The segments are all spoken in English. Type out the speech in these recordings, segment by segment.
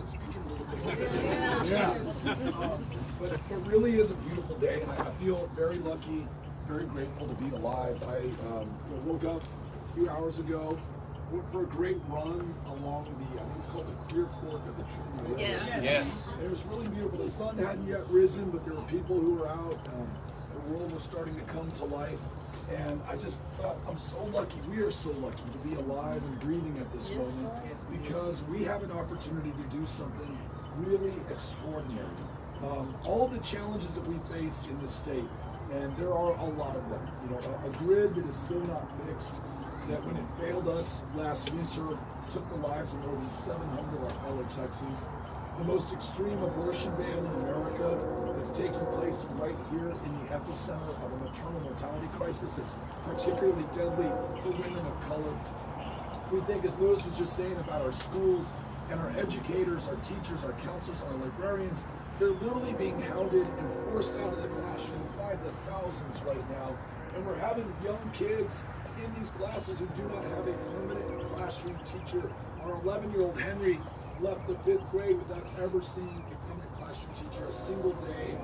start speaking a little bit. Yeah. But it really is a beautiful day, and I feel very lucky, very grateful to be alive. I woke up a few hours ago, went for a great run along the, I think it's called the Clear Fork of the Trinity River. Yes. It was really beautiful. The sun hadn't yet risen, but there were people who were out. The world was starting to come to life. And I just thought, I'm so lucky, we are so lucky to be alive and breathing at this moment, because we have an opportunity to do something really extraordinary. All the challenges that we face in this state, and there are a lot of them. You know, a grid that is still not fixed, that when it failed us last winter, took the lives of more than 700 of our fellow Texans. The most extreme abortion ban in America that's taking place right here in the epicenter of a maternal mortality crisis. It's particularly deadly for women of color. We think, as Lewis was just saying, about our schools and our educators, our teachers, our counselors, our librarians. They're literally being hounded and forced out of the classroom by the thousands right now. And we're having young kids in these classes who do not have a permanent classroom teacher. Our 11-year-old Henry left the 5th grade without ever seeing a permanent classroom teacher a single day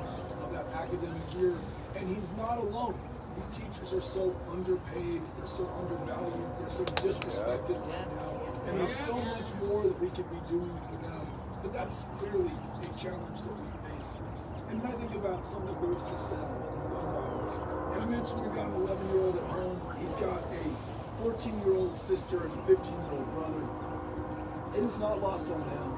of that academic year. And he's not alone. These teachers are so underpaid, they're so undervalued, they're so disrespected right now. And there's so much more that we could be doing for them. But that's clearly a challenge that we face. And then I think about something Lewis just said, gun violence. And I mentioned we've got an 11-year-old at home. He's got a 14-year-old sister and a 15-year-old brother. It is not lost on them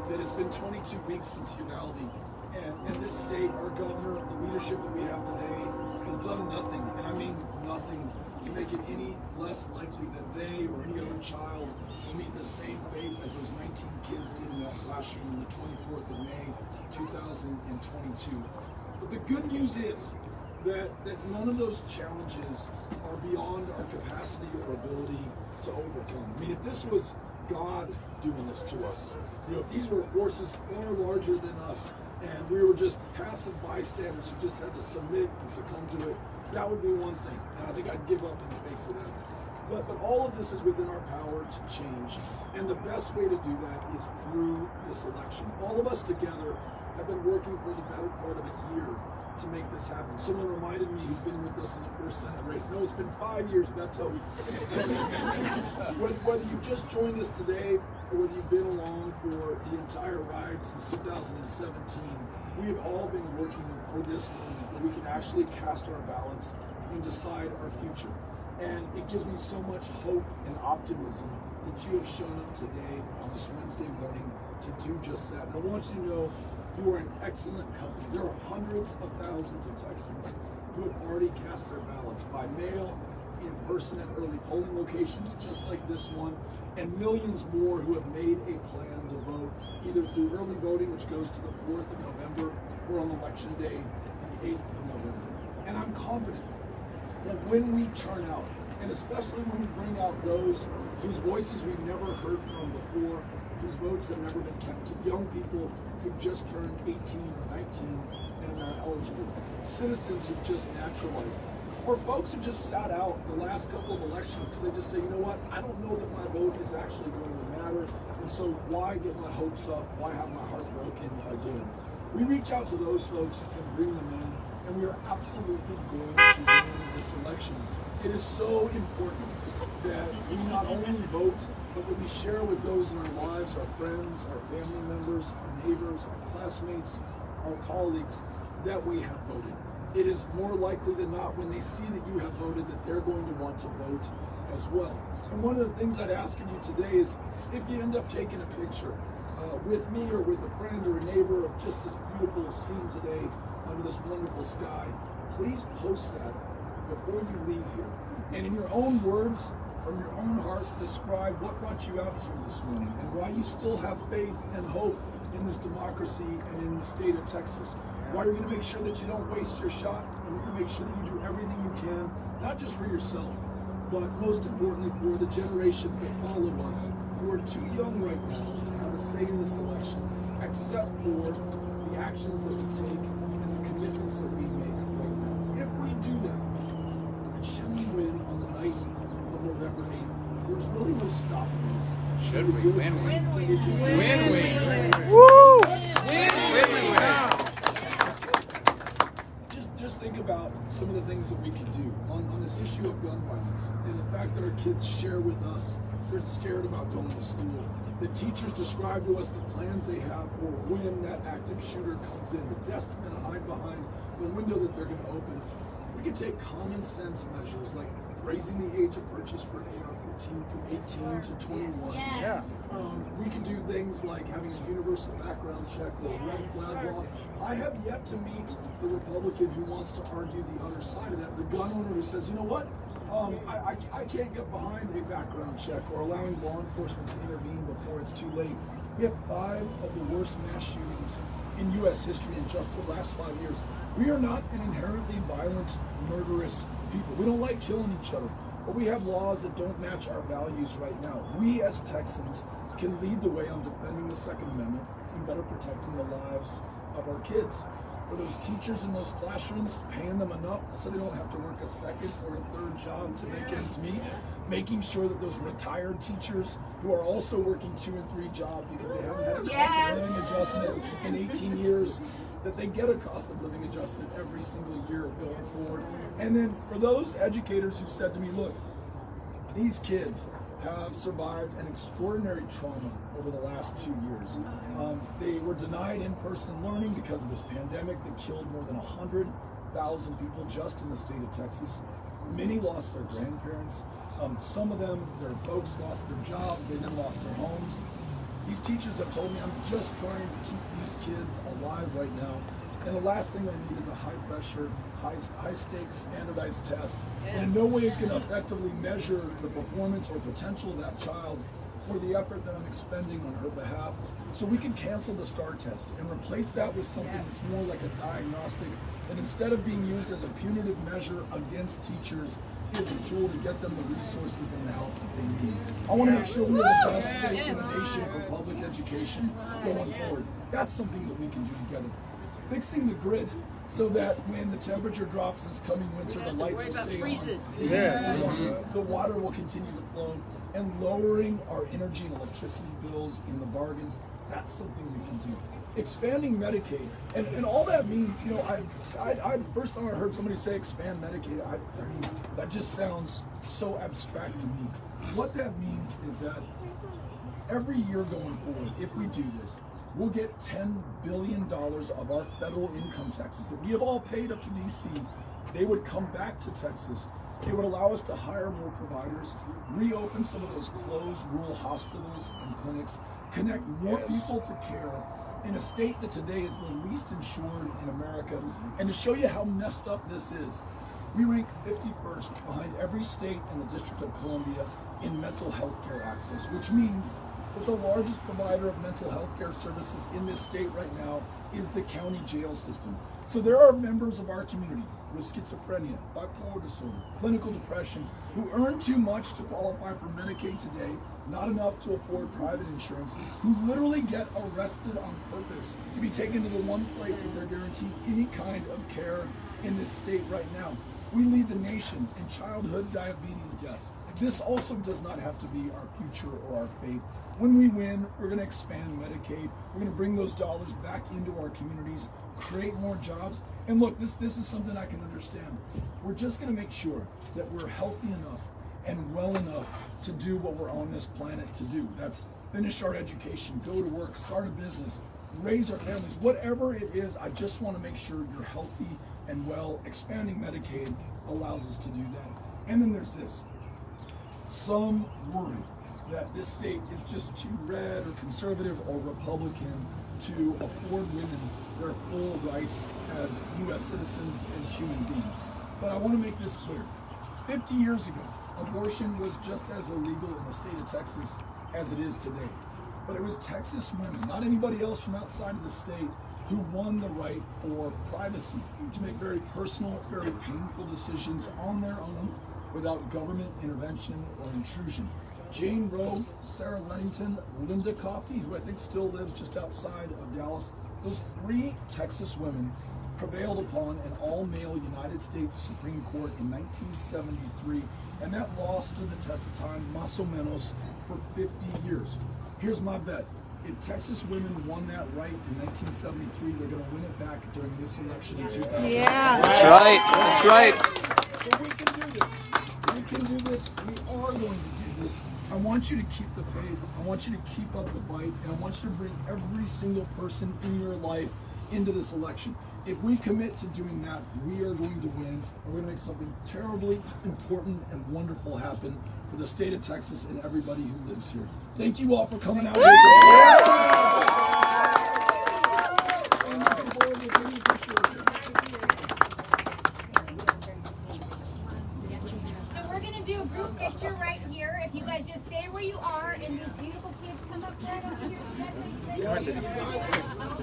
that it's been 22 weeks since Uvalde. And in this state, our governor, the leadership that we have today, has done nothing, and I mean nothing, to make it any less likely that they or any other child will meet the same fate as those 19 kids did in that classroom on the 24th of May, 2022. But the good news is that none of those challenges are beyond our capacity or ability to overcome. I mean, if this was God doing this to us, you know, if these were forces far larger than us, and we were just passive bystanders who just had to submit and succumb to it, that would be one thing. And I think I'd give up in the face of that. But all of this is within our power to change. And the best way to do that is through this election. All of us together have been working for the better part of a year to make this happen. Someone reminded me who'd been with us in the first Senate race. No, it's been 5 years, Beto. Whether you just joined us today or whether you've been along for the entire ride since 2017, we have all been working for this moment where we can actually cast our ballots and decide our future. And it gives me so much hope and optimism that you have shown up today on this Wednesday morning to do just that. And I want you to know you are an excellent company. There are hundreds of thousands of Texans who have already cast their ballots by mail, in person at early polling locations, just like this one, and millions more who have made a plan to vote, either through early voting, which goes to the 4th of November, or on Election Day, the 8th of November. And I'm confident that when we turn out, and especially when we bring out those whose voices we've never heard from before, whose votes have never been counted, young people who've just turned 18 or 19 and are not eligible, citizens who've just naturalized, or folks who just sat out the last couple of elections because they just say, you know what, I don't know that my vote is actually going to matter, and so why get my hopes up, why have my heart broken again? We reach out to those folks and bring them in, and we are absolutely going to win this election. It is so important that we not only vote, but that we share with those in our lives, our friends, our family members, our neighbors, our classmates, our colleagues, that we have voted. It is more likely than not when they see that you have voted that they're going to want to vote as well. And one of the things I'd ask of you today is, if you end up taking a picture with me or with a friend or a neighbor of just this beautiful scene today under this wonderful sky, please post that before you leave here. And in your own words, from your own heart, describe what brought you out here this morning and why you still have faith and hope in this democracy and in the state of Texas. Why you're going to make sure that you don't waste your shot, and you're going to make sure that you do everything you can, not just for yourself, but most importantly for the generations that follow us, who are too young right now to have a say in this election, except for the actions that we take and the commitments that we make right now. If we do that, should we win on the night of November 8th, there's really no stopping us. Should we? Win. Win. Win. Woo! some of the things that we can do on this issue of gun violence, and the fact that our kids share with us they're scared about going to school. The teachers describe to us the plans they have for when that active shooter comes in, the desk they're going to hide behind, the window that they're going to open. We can take common sense measures like raising the age of purchase for an AR-15 from 18 to 21. Yes. We can do things like having a universal background check or a red flag law. I have yet to meet the Republican who wants to argue the other side of that, the gun owner who says, you know what, I can't get behind a background check or allowing law enforcement to intervene before it's too late. We have 5 of the worst mass shootings in U.S. history in just the last 5 years. We are not an inherently violent, murderous people. We don't like killing each other, but we have laws that don't match our values right now. We as Texans can lead the way on defending the Second Amendment and better protecting the lives of our kids. For those teachers in those classrooms, paying them enough so they don't have to work a second or a third job to make ends meet, making sure that those retired teachers who are also working 2 and 3 jobs because they haven't had a cost of living adjustment in 18 years, that they get a cost of living adjustment every single year going forward. And then for those educators who said to me, look, these kids have survived an extraordinary trauma over the last 2 years. They were denied in-person learning because of this pandemic that killed more than 100,000 people just in the state of Texas. Many lost their grandparents. Some of them, their folks lost their job. They then lost their homes. These teachers have told me, I'm just trying to keep these kids alive right now. And the last thing I need is a high-pressure, high-stakes standardized test. And in no way is going to effectively measure the performance or potential of that child for the effort that I'm expending on her behalf. So we can cancel the STAR test and replace that with something that's more like a diagnostic. And instead of being used as a punitive measure against teachers, is a tool to get them the resources and the help that they need. I want to make sure we're the best state in the nation for public education going forward. That's something that we can do together. Fixing the grid so that when the temperature drops this coming winter, the lights will stay on, the water will continue to flow, and lowering our energy and electricity bills in the bargain, that's something we can do. Expanding Medicaid, and all that means, you know, I first time I heard somebody say expand Medicaid, I mean, that just sounds so abstract to me. What that means is that every year going forward, if we do this, we'll get $10 billion of our federal income taxes that we have all paid up to DC. They would come back to Texas. It would allow us to hire more providers, reopen some of those closed rural hospitals and clinics, connect more people to care in a state that today is the least insured in America. And to show you how messed up this is, we rank 51st behind every state in the District of Columbia in mental health care access, which means that the largest provider of mental health care services in this state right now is the county jail system. So there are members of our community with schizophrenia, bipolar disorder, clinical depression, who earn too much to qualify for Medicaid today, not enough to afford private insurance, who literally get arrested on purpose to be taken to the one place that they're guaranteed any kind of care in this state right now. We lead the nation in childhood diabetes deaths. This also does not have to be our future or our fate. When we win, we're going to expand Medicaid. We're going to bring those dollars back into our communities, create more jobs. And look, this is something I can understand. We're just going to make sure that we're healthy enough and well enough to do what we're on this planet to do. That's finish our education, go to work, start a business, raise our families, whatever it is. I just want to make sure you're healthy and well. Expanding Medicaid allows us to do that. And then there's this. Some worry that this state is just too red or conservative or Republican to afford women their full rights as U.S. citizens and human beings. But I want to make this clear. 50 years ago, abortion was just as illegal in the state of Texas as it is today. But it was Texas women, not anybody else from outside of the state, who won the right for privacy, to make very personal, very painful decisions on their own without government intervention or intrusion. Jane Roe, Sarah Ludington, Linda Coffey, who I think still lives just outside of Dallas, those 3 Texas women prevailed upon an all-male United States Supreme Court in 1973, and that law stood the test of time, más o menos, for 50 years. Here's my bet. If Texas women won that right in 1973, they're going to win it back during this election in 2000. Yeah. That's right. That's right. So we can do this. We can do this. We are going to do this. I want you to keep the faith. I want you to keep up the fight. And I want you to bring every single person in your life into this election. If we commit to doing that, we are going to win. And we're going to make something terribly important and wonderful happen for the state of Texas and everybody who lives here. Thank you all for coming out. So we're going to do a group picture right here. If you guys just stay where you are and these beautiful kids come up right over here. That's what you guys do.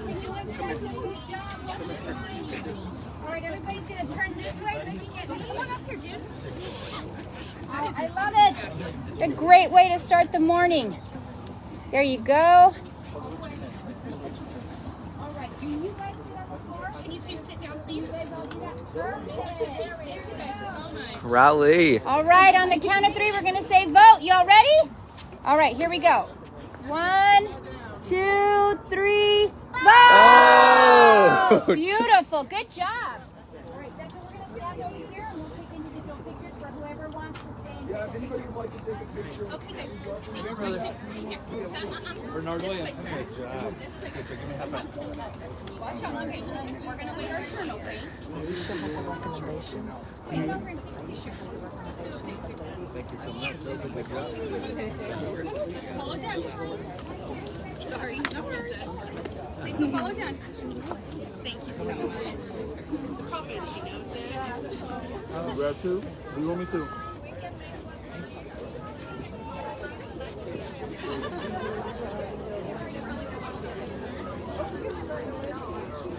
You're doing such a good job. All right, everybody's going to turn this way, looking at me. Come on up here, Jim. Oh, I love it. A great way to start the morning. There you go. All right, can you guys sit on the floor? Can you two sit down, please? You guys all do that? Perfect. Thank you guys so much. Crowley. All right, on the count of 3, we're going to say vote. Y'all ready? All right, here we go. 1, 2, 3, vote! Oh! Beautiful. Good job. All right, that's what we're going to stand over here, and we'll take individual pictures for whoever wants to stay in. Yeah, if anybody would like to take a picture. Okay, guys. Bernard Williams. Good job. Watch out. Okay, we're going to wait our turn, okay? Alicia has a recommendation. Stand over and take a picture. Alicia has a recommendation. Thank you so much. That was a good job. Follow down. Sorry, no princess. Please go follow down. Thank you so much. The problem is she knows it. Grab two. Do you want me to?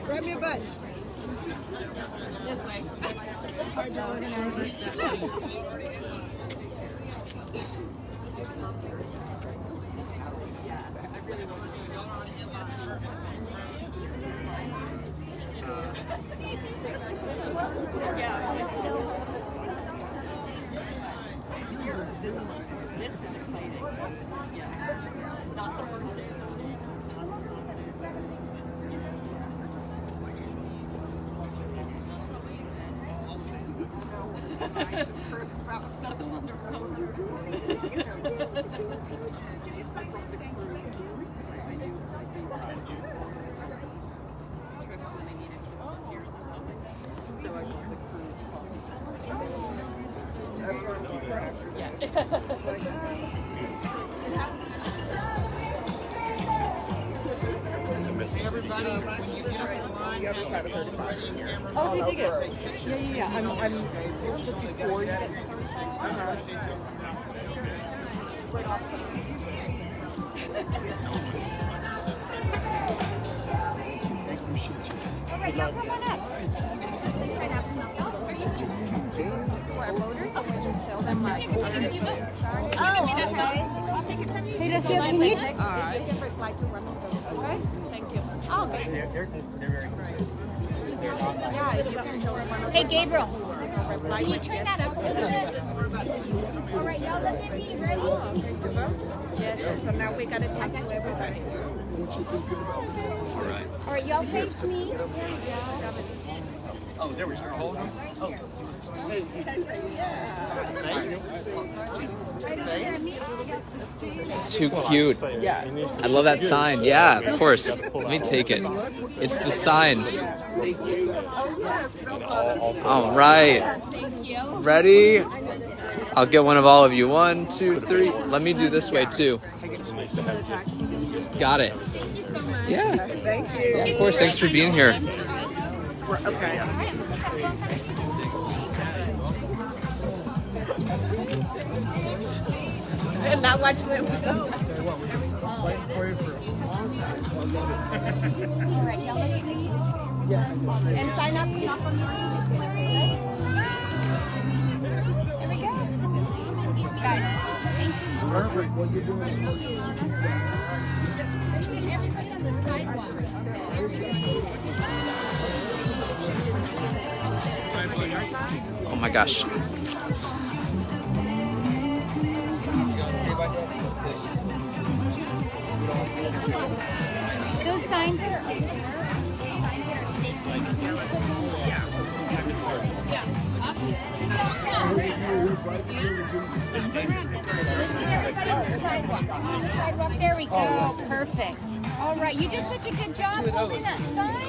Grab your butt. This way. Hard to organize it. This is exciting. Yeah. Not the first day. It's not the ones that are That's where I'm going after. The other side of 35 is here. Oh, he did it. Yeah. I'm just before you. All right, y'all come on up. Please sign out to me. For our voters, I would just tell them like, Oh, okay. Hey, Lucio, can you? you can reply to one of those. Okay? Thank you. Oh, okay. They're very concerned. Yeah, if you can show them one of Hey, Gabriel. reply. Can you turn that up a little bit? All right, y'all look at me. Ready? Yes, so now we gotta talk to everybody. All right, y'all face me. Oh, there we are. Hold on. Oh. It's too cute. I love that sign. Yeah, of course. Let me take it. It's the sign. All right. Ready? I'll get one of all of you. 1, 2, 3. Let me do this way too. Got it. Yeah. Thank you. Of course. Thanks for being here. Okay. And now watch them go. All right, y'all look at me. And sign up. Knock on your Here we go. Got it. Thank you. Perfect. What you're doing is working. So keep going. Everybody on the sidewalk. Oh my gosh. Those signs that are over there, signs that are sacred. Everybody on the sidewalk. On the sidewalk. There we go. Perfect. All right. You did such a good job holding that sign.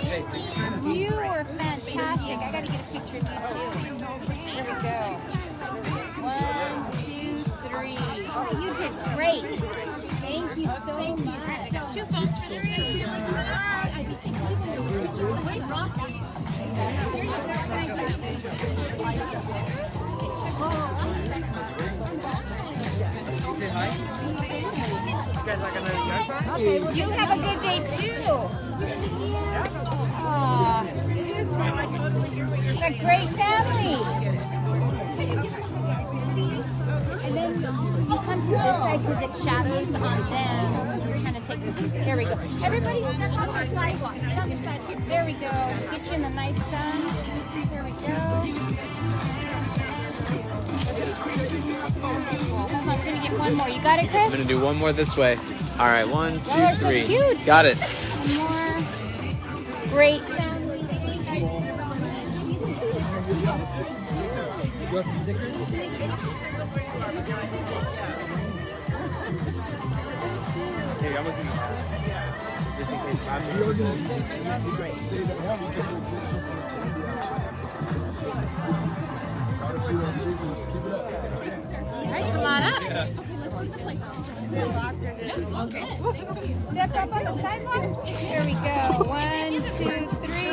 You were fantastic. I got to get a picture of you too. There we go. 1, 2, 3. Oh, you did great. Thank you so much. I got 2 phones. Okay, well, you have a good day too. Aw. What a great family. And then you come to this side because it shadows on them. So you're trying to take the picture. There we go. Everybody step on the sidewalk. Get on your side here. There we go. Get you in the nice sun. There we go. Hold on, we're gonna get one more. You got it, Chris? I'm gonna do one more this way. All right, 1, 2, they're so 3. cute. Got it. One more. Great family. Hey, I'm gonna just in case I'm The organization, you gotta say that speak into existence and attain the actions. Proud of you on TV. Keep it up. All right, come on up. Okay. Step up on the sidewalk. There we go. 1, 2, 3.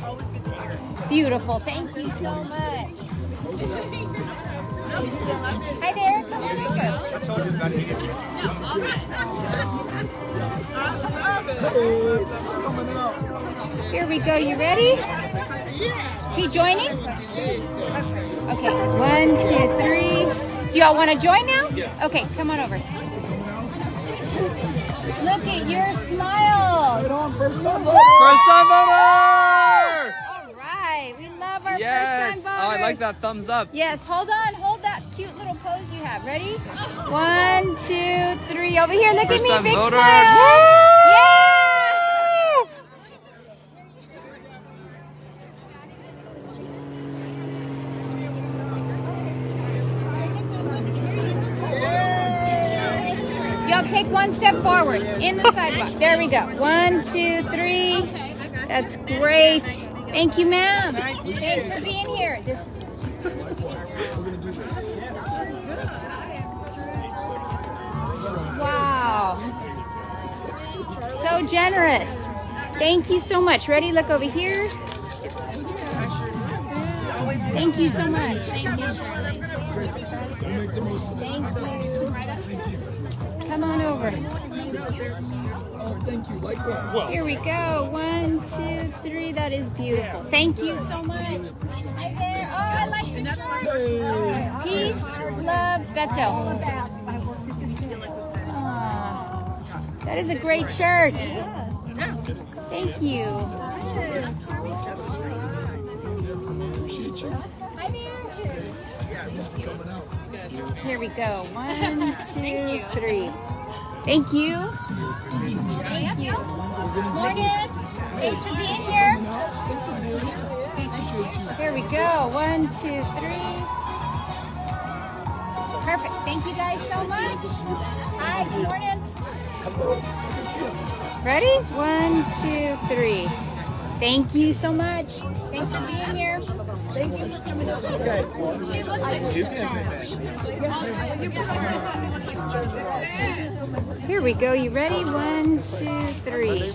Always good to hear. Beautiful. Thank you so much. Hi there. Come on over. I told you about it. Here we go. You ready? Is he joining? Okay. 1, 2, 3. Do y'all want to join now? Okay. Come on over. Look at your smile. Right on, first time. First time voter! All right. We love our Yes. first time Oh, voters. I like that thumbs up. Yes, hold on. Hold that cute little pose you have. Ready? 1, 2, 3. Over here. Look First at me. time Big voter. smile. Woo! Yeah! Y'all take one step forward in the sidewalk. There we go. 1, 2, 3. That's great. Thank you, ma'am. Thanks for being here. This is wow. So generous. Thank you so much. Ready? Look over here. Thank you so much. Thank you. Thank you. Come on over. Oh, thank you. Likewise. Here we go. 1, 2, 3. That is beautiful. Thank you so much. Hi there. Oh, I like the shirt. Peace, love, Beto. Aw, that is a great shirt. Thank you. Appreciate you. Hi there. Coming out. Here we go. 1, 2, 3. Thank you. Thank you. Morning. Thanks for being here. Here we go. 1, 2, 3. Perfect. Thank you guys so much. Hi. Good morning. Ready? 1, 2, 3. Thank you so much. Thanks for being here. Thank you for coming over. She looks like she's Here we go. You ready? 1, 2, 3.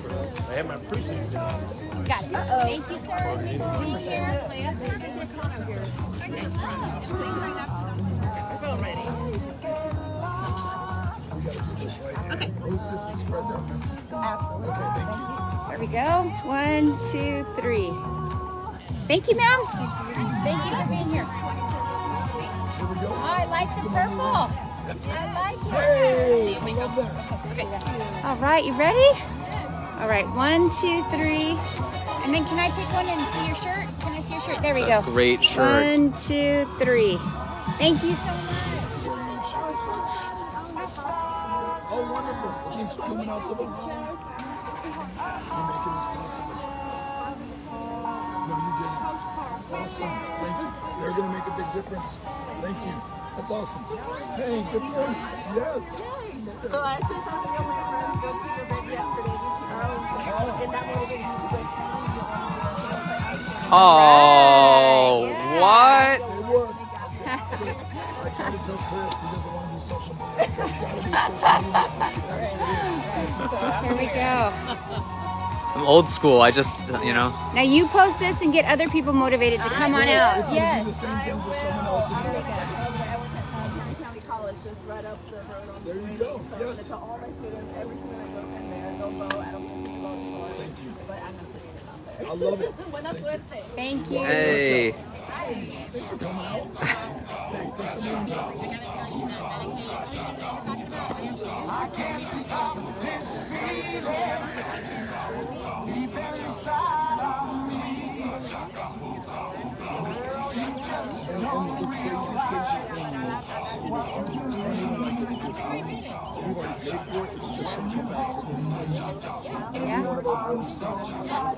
Got it. Thank you, sir. Thanks for being here. Okay. Post this and spread that message. Absolutely. Okay, thank you. There we go. 1, 2, 3. Thank you, ma'am. Thank you for being here. Here we go. Oh, I like the purple. I like it. Hey, I love that. All right, you ready? All right, 1, 2, 3. And then can I take one and see your shirt? Can I see your shirt? There we That's go. a great shirt. 1, 2, 3. Thank you so much. Oh, wonderful. Thanks. coming out to them. You're making this possible. No, you didn't. Awesome. Thank you. They're going to make a big difference. Thank you. That's awesome. Hey, good morning. Yes. So I actually saw the young friends go to the event yesterday. And that motivated me to go Oh, what? It worked. I tried to tell Chris he doesn't want to do social media, so you got to do social media. Here we go. I'm old school. I just, you know. Now you post this and get other people motivated to come on out. It's Yes. do the same thing for someone else in your life. County College, just right up the road on There you go. Yes. to all my students, every single one goes in there. They'll vote. I don't think they vote for. Thank you. But I'm not putting it out there. I love it. But that's worth it. Thank you. Hey. Thanks for coming out. Hey, thanks for being here. And the crazy thing is, it is undetermined, like it's money. We've already paid for it. It's just going to come back to this stage. Yeah. One of our own stuff. So we got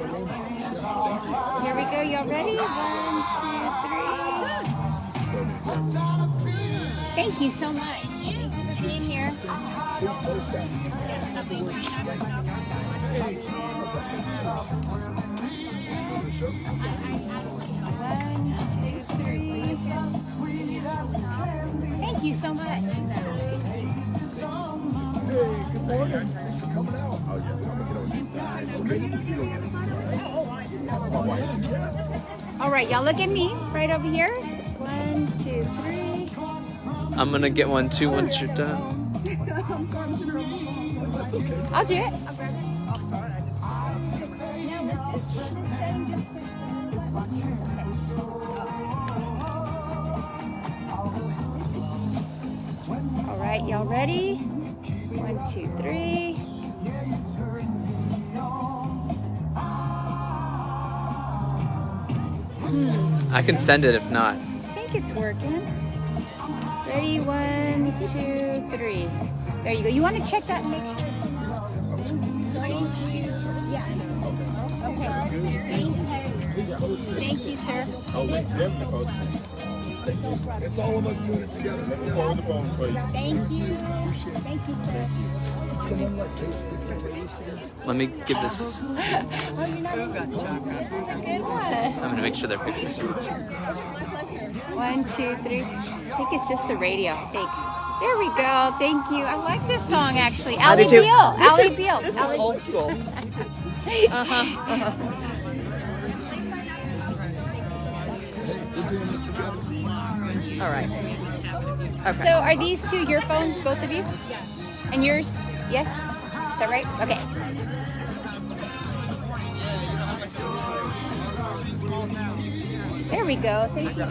to win. Yeah, thank you. Here we go. Y'all ready? 1, 2, 3. Thank you so much. Thank you for being here. Please post that. Afterwards. Thanks. The show. 1, 2, 3. Thank you so much. Hey, good morning. Thanks for coming out. Oh, yeah. I'm going to get on this side. Okay. Yes. All right, y'all look at me right over here. 1, 2, 3. I'm gonna get one too once you're done. That's okay. I'll do it. All right, y'all ready? 1, 2, 3. I can send it if not. I think it's working. Ready? 1, 2, 3. There you go. You want to check that and make sure. Yeah. Okay. Thank you, sir. Oh, wait. It's all of us doing it together. Thank you. Thank you, sir. Someone like Kate, this together. Let me give this. Oh, you're not. This is a good one. I'm gonna make sure they're pictures. 1, 2, 3. I think it's just the radio. I think. There we go. Thank you. I like this song actually. Allie do too. Beal. Allie Beal. This is Allie- old school. We're doing this together. All right. So are these two your phones, both of you? Yes. And yours? Yes? Is that right? Okay. There we go. Thank you.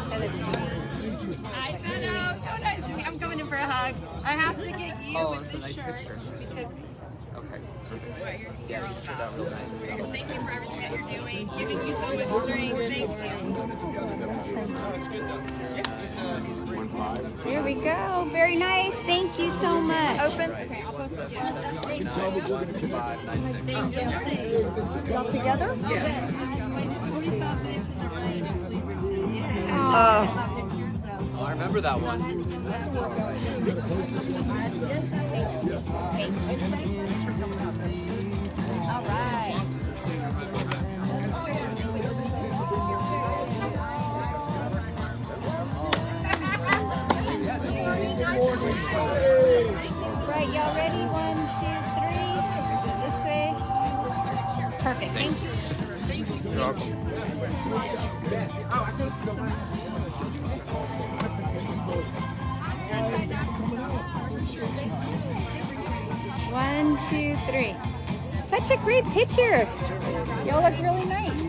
Hi, Benno. So nice to meet you. I'm coming in for a hug. I have to get you Oh, with that's a the nice shirt picture. because Okay. this is what you're all about. Thank you for everything that you're doing, giving you so much strength. Thank you. Here we go. Very nice. Thank you so much. Open. Okay, I'll post it. Tell that we're going to connect. Thank you. Y'all together? Oh, I remember that one. You got to post this one. Yes. All right. Right, y'all ready? 1, 2, 3. Go this way. Perfect. Thank you. You're welcome. One, 2, 3. Such a great picture. Y'all look really nice.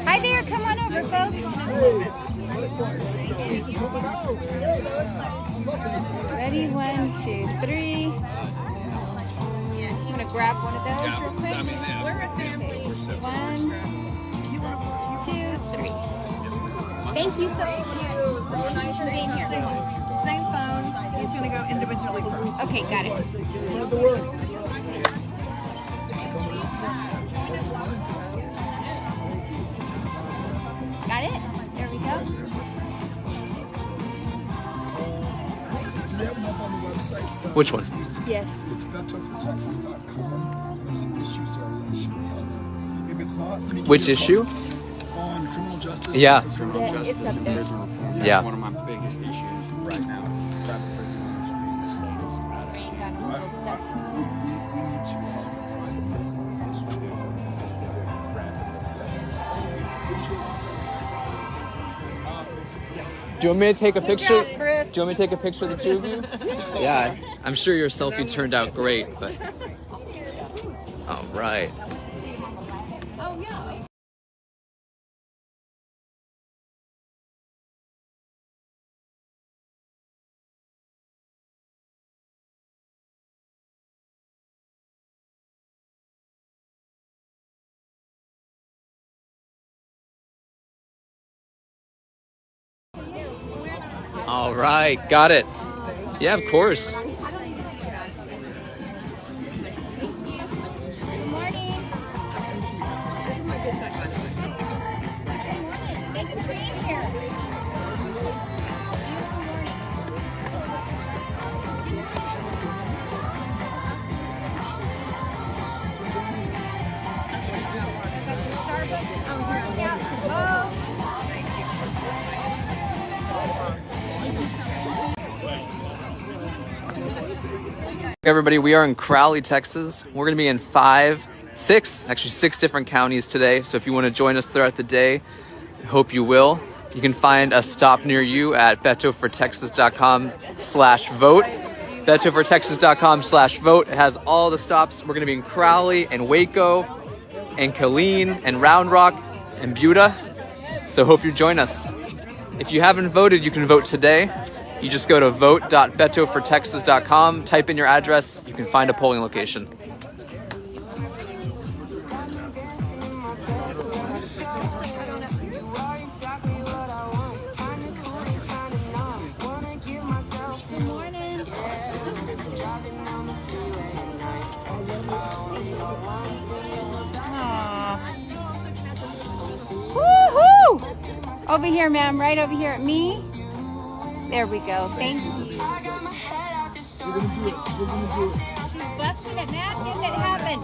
Hi there, come on over, folks. Ready? 1, 2, 3. I'm gonna grab one of those real quick? We're a family. 1, 2, 3. Thank you so much. So nice for being here. Same phone. It's going to go individually first. Okay, got it. Spread the word. Got it? There we go. Do you have them up on the website? Which one? Yes. It's betofortexas.com. There's an issue area that should be on there. If it's not, let me give Which you a call. issue? On criminal justice. Yeah. Criminal Yeah, justice it's up and there. prison reform. That's Yeah. one of my biggest issues right now. Driving prison industry in this state is out of Got all this stuff. We need to. Do you want me to take a picture? job, Chris. Do you want me to take a picture of the two of you? Yeah, I'm sure your selfie turned out great, but. All right. Oh, yeah. All right, got it. Yeah, of course. Good morning. Thanks for being here. Everybody, we are in Crowley, Texas. We're going to be in six different counties today. So if you want to join us throughout the day, I hope you will. You can find a stop near you at betofortexas.com/vote. betofortexas.com/vote. It has all the stops. We're going to be in Crowley and Waco and Killeen and Round Rock and Buda. So hope you join us. If you haven't voted, you can vote today. You just go to vote.betofortexas.com, type in your address, you can find a polling location. Good morning. Woohoo! Over here, ma'am. Right over here at me. There we go. Thank you. We're gonna do it. We're gonna do it. She's busting it, man. Getting it happen.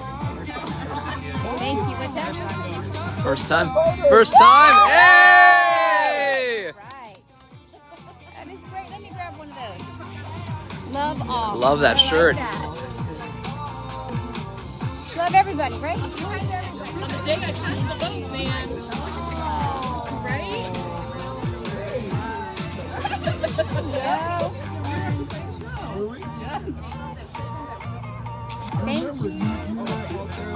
Thank you. What's that? First time. First time! Hey! Right. That is great. Let me grab one of those. Love all. Love that I like shirt. that. Love everybody, right? You love everybody. On the day I cast the vote, man. Right? Yeah. Thank Remember, you were out there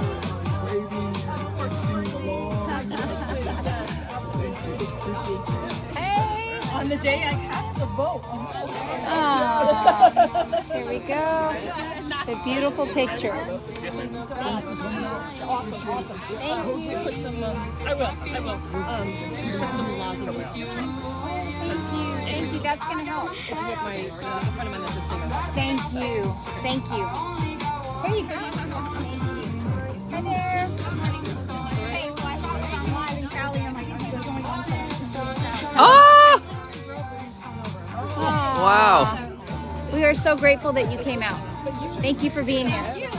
waving and singing along. Thank you. Appreciate you. Hey. On the day I cast the vote. Oh, here we go. It's a beautiful picture. Awesome. Thank you. Put some, I will. Put some laws in those. Thank you. That's going to help. It's what my a friend of mine that's a singer. Thank you. Thank you. Here you go. Hi there. Hey, so I saw it online in Crowley. I'm like, okay, there's only one place. Ah! Wow. We are so grateful that you came out. Thank you for being here.